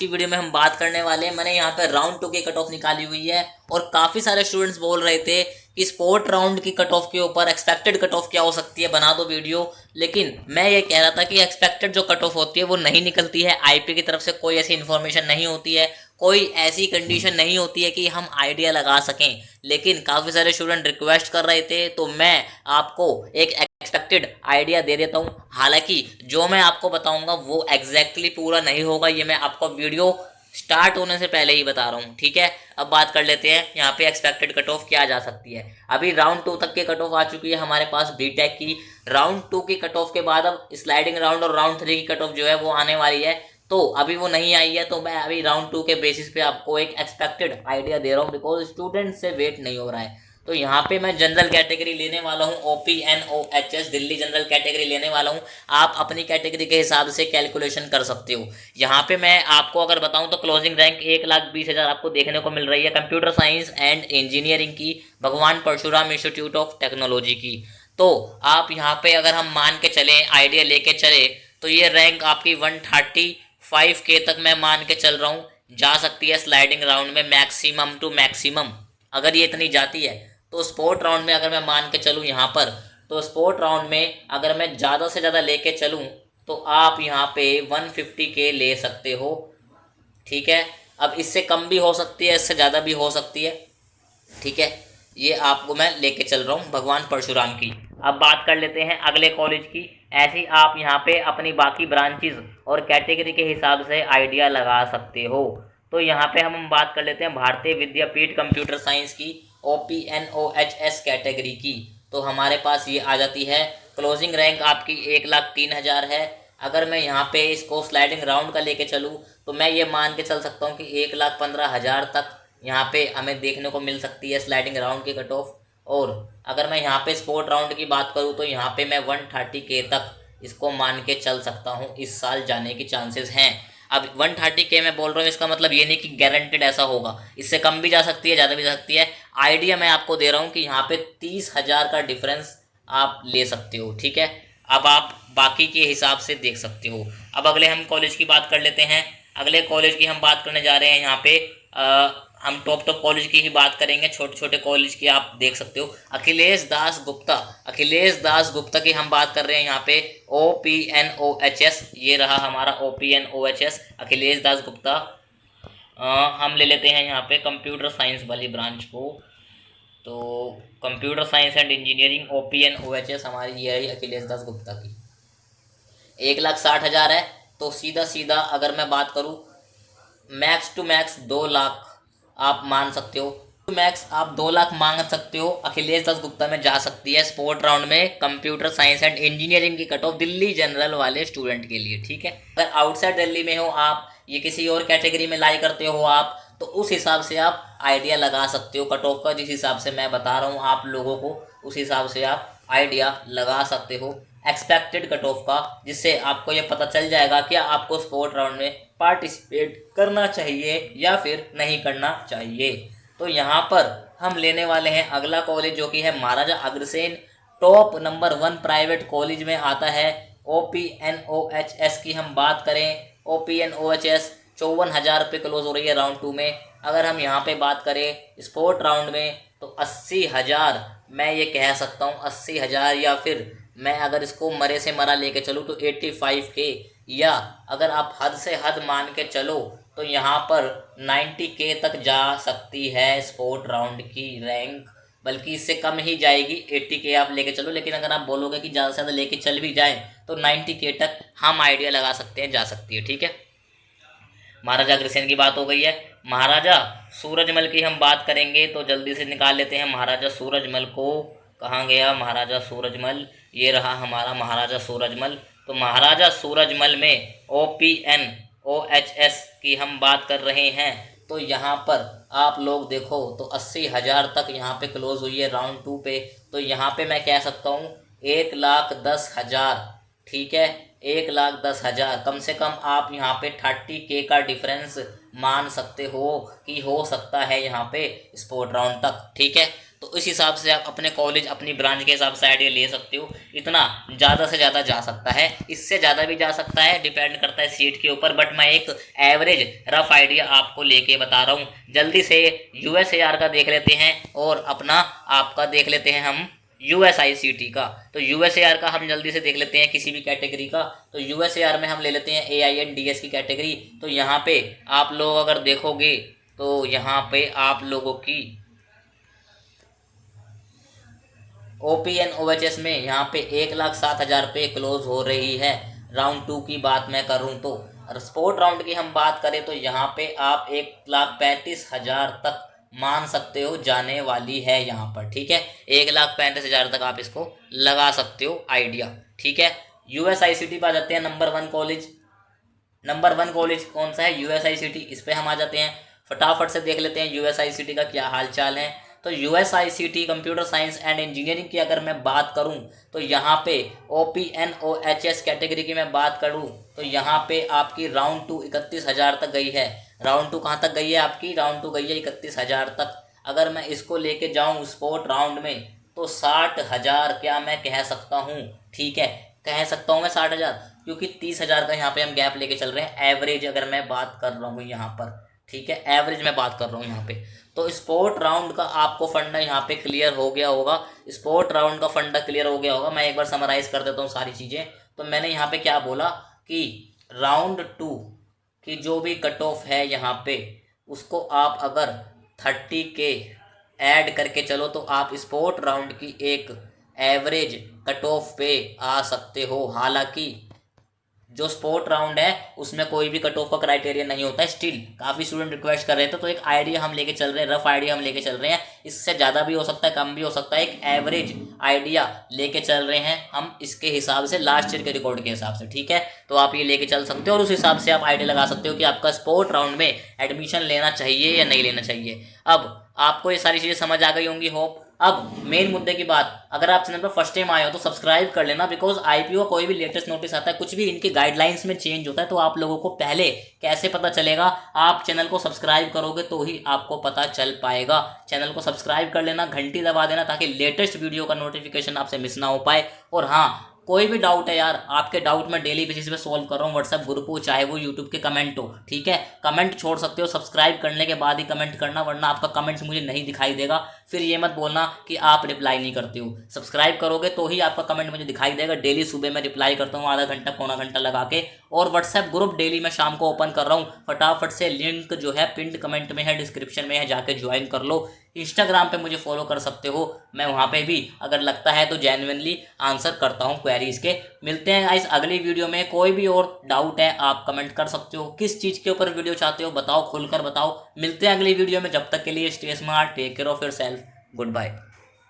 की वीडियो में हम बात करने वाले हैं। मैंने यहाँ पे राउंड 2 की कट ऑफ निकाली हुई है और काफ़ी सारे स्टूडेंट्स बोल रहे थे कि स्पोर्ट राउंड की कट ऑफ के ऊपर एक्सपेक्टेड कट ऑफ क्या हो सकती है, बना दो वीडियो। लेकिन मैं ये कह रहा था कि एक्सपेक्टेड जो कट ऑफ होती है वो नहीं निकलती है। आईपी की तरफ से कोई ऐसी इन्फॉर्मेशन नहीं होती है, कोई ऐसी कंडीशन नहीं होती है कि हम आइडिया लगा सकें। लेकिन काफ़ी सारे स्टूडेंट रिक्वेस्ट कर रहे थे तो मैं आपको एक एक्सपेक्टेड आइडिया दे देता हूँ। हालांकि जो मैं आपको बताऊंगा वो एग्जैक्टली पूरा नहीं होगा, ये मैं आपको वीडियो स्टार्ट होने से पहले ही बता रहा हूँ। ठीक है, अब बात कर लेते हैं यहाँ पे एक्सपेक्टेड कट ऑफ क्या जा सकती है। अभी राउंड 2 तक की कट ऑफ आ चुकी है हमारे पास बीटेक की। राउंड 2 की कट ऑफ के बाद अब स्लाइडिंग राउंड और राउंड 3 की कट ऑफ जो है वो आने वाली है। तो अभी वो नहीं आई है, तो मैं अभी राउंड 2 के बेसिस पे आपको एक एक्सपेक्टेड आइडिया दे रहा हूँ, बिकॉज स्टूडेंट से वेट नहीं हो रहा है। तो यहाँ पे मैं जनरल कैटेगरी लेने वाला हूँ, OPNOHS दिल्ली जनरल कैटेगरी लेने वाला हूँ। आप अपनी कैटेगरी के हिसाब से कैलकुलेशन कर सकते हो। यहाँ पे मैं आपको अगर बताऊँ तो क्लोजिंग रैंक 1,20,000 आपको देखने को मिल रही है कंप्यूटर साइंस एंड इंजीनियरिंग की, भगवान परशुराम इंस्टीट्यूट ऑफ टेक्नोलॉजी की। तो आप यहाँ पे अगर हम मान के चले, आइडिया लेके चले, तो ये रैंक आपकी 135K तक मैं मान के चल रहा हूँ जा सकती है स्लाइडिंग राउंड में, मैक्सिमम टू मैक्सिमम। अगर ये इतनी जाती है तो स्पोर्ट राउंड में अगर मैं मान के चलूँ यहाँ पर, तो स्पोर्ट राउंड में अगर मैं ज़्यादा से ज़्यादा लेके चलूँ तो आप यहाँ पे 150K ले सकते हो। ठीक है, अब इससे कम भी हो सकती है, इससे ज़्यादा भी हो सकती है। ठीक है, ये आपको मैं लेके चल रहा हूँ भगवान परशुराम की। अब बात कर लेते हैं अगले कॉलेज की। ऐसे ही आप यहाँ पे अपनी बाकी ब्रांचेस और कैटेगरी के हिसाब से आइडिया लगा सकते हो। तो यहाँ पे हम बात कर लेते हैं भारतीय विद्यापीठ कंप्यूटर साइंस की, OPNOHS कैटेगरी की। तो हमारे पास ये आ जाती है, क्लोजिंग रैंक आपकी 1,03,000 है। अगर मैं यहाँ पे इसको स्लाइडिंग राउंड का लेके चलूँ तो मैं ये मान के चल सकता हूँ कि 1,15,000 तक यहाँ पे हमें देखने को मिल सकती है स्लाइडिंग राउंड की कट ऑफ। और अगर मैं यहाँ पे स्पोर्ट राउंड की बात करूँ तो यहाँ पे मैं 130K तक इसको मान के चल सकता हूँ, इस साल जाने की चांसेस हैं। अब 130K मैं बोल रहा हूँ, इसका मतलब ये नहीं कि गारंटेड ऐसा होगा, इससे कम भी जा सकती है, ज़्यादा भी जा सकती है। आइडिया मैं आपको दे रहा हूँ कि यहाँ पे 30,000 का डिफरेंस आप ले सकते हो। ठीक है, अब आप बाकी के हिसाब से देख सकते हो। अब अगले हम कॉलेज की बात कर लेते हैं। अगले कॉलेज की हम बात करने जा रहे हैं यहाँ पे, हम टॉप कॉलेज की ही बात करेंगे, छोटे छोटे कॉलेज की आप देख सकते हो। अखिलेश दास गुप्ता की हम बात कर रहे हैं यहाँ पे, OPNOHS, ये रहा हमारा OPNOHS अखिलेश दास गुप्ता। हम ले लेते हैं यहाँ पे कंप्यूटर साइंस वाली ब्रांच को। तो computer science and engineering OPNOHS हमारी ये रही अखिलेश दास गुप्ता की, 1,60,000 है। तो सीधा सीधा अगर मैं बात करूँ, मैक्स टू मैक्स 2 लाख आप मान सकते हो। टू मैक्स आप 2 लाख मांग सकते हो, अखिलेश दास गुप्ता में जा सकती है स्पोर्ट राउंड में कंप्यूटर साइंस एंड इंजीनियरिंग की कट ऑफ दिल्ली जनरल वाले स्टूडेंट के लिए। ठीक है, अगर आउटसाइड दिल्ली में हो आप, ये किसी और कैटेगरी में लाई करते हो आप, तो उस हिसाब से आप आइडिया लगा सकते हो कट ऑफ का। जिस हिसाब से मैं बता रहा हूँ आप लोगों को, उस हिसाब से आप आइडिया लगा सकते हो एक्सपेक्टेड कट ऑफ का, जिससे आपको ये पता चल जाएगा कि आपको स्पोर्ट राउंड में पार्टिसिपेट करना चाहिए या फिर नहीं करना चाहिए। तो यहाँ पर हम लेने वाले हैं अगला कॉलेज, जो कि है Maharaja Agrasen, top number 1 private college में आता है। OPNOHS की हम बात करें, OPNOHS 54,000 रुपये क्लोज हो रही है राउंड 2 में। अगर हम यहाँ पे बात करें स्पोर्ट राउंड में तो 80,000 मैं ये कह सकता हूँ, 80,000, या फिर मैं अगर इसको मरे से मरा लेके चलूँ तो 85K, या अगर आप हद से हद मान के चलो तो यहाँ पर 90K तक जा सकती है स्पोर्ट राउंड की रैंक, बल्कि इससे कम ही जाएगी, 80K आप लेके चलो। लेकिन अगर आप बोलोगे कि ज़्यादा से ज़्यादा लेके चल भी जाए तो 90K तक हम आइडिया लगा सकते हैं, जा सकती है। ठीक है, महाराजा अग्रसेन की बात हो गई है। महाराजा सूरजमल की हम बात करेंगे तो जल्दी से निकाल लेते हैं महाराजा सूरजमल को। कहाँ गया महाराजा सूरजमल, ये रहा हमारा महाराजा सूरजमल। तो महाराजा सूरजमल में OPNOHS की हम बात कर रहे हैं। तो यहाँ पर आप लोग देखो तो 80,000 तक यहाँ पे क्लोज हुई है राउंड 2 पे। तो यहाँ पे मैं कह सकता हूँ 1,10,000। ठीक है, 1,10,000 कम से कम आप यहाँ पे 30K का डिफरेंस मान सकते हो कि हो सकता है यहाँ पे स्पोर्ट राउंड तक। ठीक है, तो इस हिसाब से आप अपने कॉलेज अपनी ब्रांच के हिसाब से आइडिया ले सकते हो। इतना ज़्यादा से ज़्यादा जा सकता है, इससे ज़्यादा भी जा सकता है, डिपेंड करता है सीट के ऊपर। बट मैं एक एवरेज रफ आइडिया आपको लेके बता रहा हूँ। जल्दी से USAR का देख लेते हैं और अपना आपका देख लेते हैं हम USICT का। तो USAR का हम जल्दी से देख लेते हैं किसी भी कैटेगरी का। तो USAR में हम ले लेते हैं AINDS की कैटेगरी। तो यहाँ पे आप लोग अगर देखोगे तो यहाँ पे आप लोगों की OPN OHS में यहाँ पे 1,07,000 पे क्लोज हो रही है। राउंड 2 की बात मैं करूँ तो, और स्पोर्ट राउंड की हम बात करें तो यहाँ पे आप 1,35,000 तक मान सकते हो जाने वाली है यहाँ पर। ठीक है, 1,35,000 तक आप इसको लगा सकते हो आइडिया। ठीक है, USICT पर आ जाते हैं। नंबर वन कॉलेज कौन सा है? USICT। इस पे हम आ जाते हैं, फटाफट से देख लेते हैं USICT का क्या हाल चाल है। तो USICT computer science and engineering की अगर मैं बात करूं तो यहाँ पे OPN OHS कैटेगरी की मैं बात करूं तो यहाँ पे आपकी राउंड 2 31,000 तक गई है। राउंड 2 कहाँ तक गई है आपकी? राउंड 2 गई है 31,000 तक। अगर मैं इसको लेके जाऊं स्पोर्ट राउंड में तो 60,000 क्या मैं कह सकता हूँ? ठीक है, कह सकता हूँ मैं 60,000, क्योंकि 30,000 का यहाँ पे हम गैप लेके चल रहे हैं। एवरेज अगर मैं बात कर रहा हूँ यहाँ पर, ठीक है, एवरेज मैं बात कर रहा हूँ यहाँ पे। तो स्पोर्ट राउंड का आपको फंडा यहाँ पे क्लियर हो गया होगा। स्पोर्ट राउंड का फंडा क्लियर हो गया होगा। मैं एक बार समराइज कर देता हूँ सारी चीज़ें। तो मैंने यहाँ पे क्या बोला कि राउंड 2 की जो भी कट ऑफ है यहाँ पे, उसको आप अगर 30 के ऐड करके चलो तो आप स्पोर्ट राउंड की एक एवरेज कट ऑफ पे आ सकते हो। हालांकि जो स्पोर्ट राउंड है उसमें कोई भी कट ऑफ का क्राइटेरिया नहीं होता है। स्टिल काफ़ी स्टूडेंट रिक्वेस्ट कर रहे थे, तो एक आइडिया हम लेके चल रहे हैं, रफ आइडिया हम लेके चल रहे हैं। इससे ज़्यादा भी हो सकता है, कम भी हो सकता है। एक एवरेज आइडिया लेके चल रहे हैं हम इसके हिसाब से, लास्ट ईयर के रिकॉर्ड के हिसाब से। ठीक है, तो आप ये लेके चल सकते हो और उस हिसाब से आप आइडिया लगा सकते हो कि आपका स्पोर्ट राउंड में एडमिशन लेना चाहिए या नहीं लेना चाहिए। अब आपको ये सारी चीज़ें समझ आ गई होंगी, होप। अब मेन मुद्दे की बात, अगर आप चैनल पर फर्स्ट टाइम आए हो तो सब्सक्राइब कर लेना, बिकॉज IPO कोई भी लेटेस्ट नोटिस आता है, कुछ भी इनके गाइडलाइंस में चेंज होता है, तो आप लोगों को पहले कैसे पता चलेगा? आप चैनल को सब्सक्राइब करोगे तो ही आपको पता चल पाएगा। चैनल को सब्सक्राइब कर लेना, घंटी दबा देना, ताकि लेटेस्ट वीडियो का नोटिफिकेशन आपसे मिस ना हो पाए। और हाँ, कोई भी डाउट है यार, आपके डाउट मैं डेली बेसिस पे सॉल्व कर रहा हूँ। व्हाट्सएप ग्रुप हो, चाहे वो यूट्यूब के कमेंट हो, ठीक है, कमेंट छोड़ सकते हो। सब्सक्राइब करने के बाद ही कमेंट करना, वरना आपका कमेंट मुझे नहीं दिखाई देगा। फिर ये मत बोलना कि आप रिप्लाई नहीं करते हो। सब्सक्राइब करोगे तो ही आपका कमेंट मुझे दिखाई देगा। डेली सुबह मैं रिप्लाई करता हूँ, आधा घंटा पौना घंटा लगा के। और व्हाट्सएप ग्रुप डेली मैं शाम को ओपन कर रहा हूँ। फटाफट से लिंक जो है पिंड कमेंट में है, डिस्क्रिप्शन में है, जाके ज्वाइन कर लो। इंस्टाग्राम पे मुझे फॉलो कर सकते हो, मैं वहाँ पे भी अगर लगता है तो जेन्युइनली आंसर करता हूँ क्वेरीज के। मिलते हैं गाइस अगली वीडियो में। कोई भी और डाउट है आप कमेंट कर सकते हो। किस चीज़ के ऊपर वीडियो चाहते हो बताओ, खुलकर बताओ। मिलते हैं अगली वीडियो में, जब तक के लिए stay smart, take care of yourself, good bye.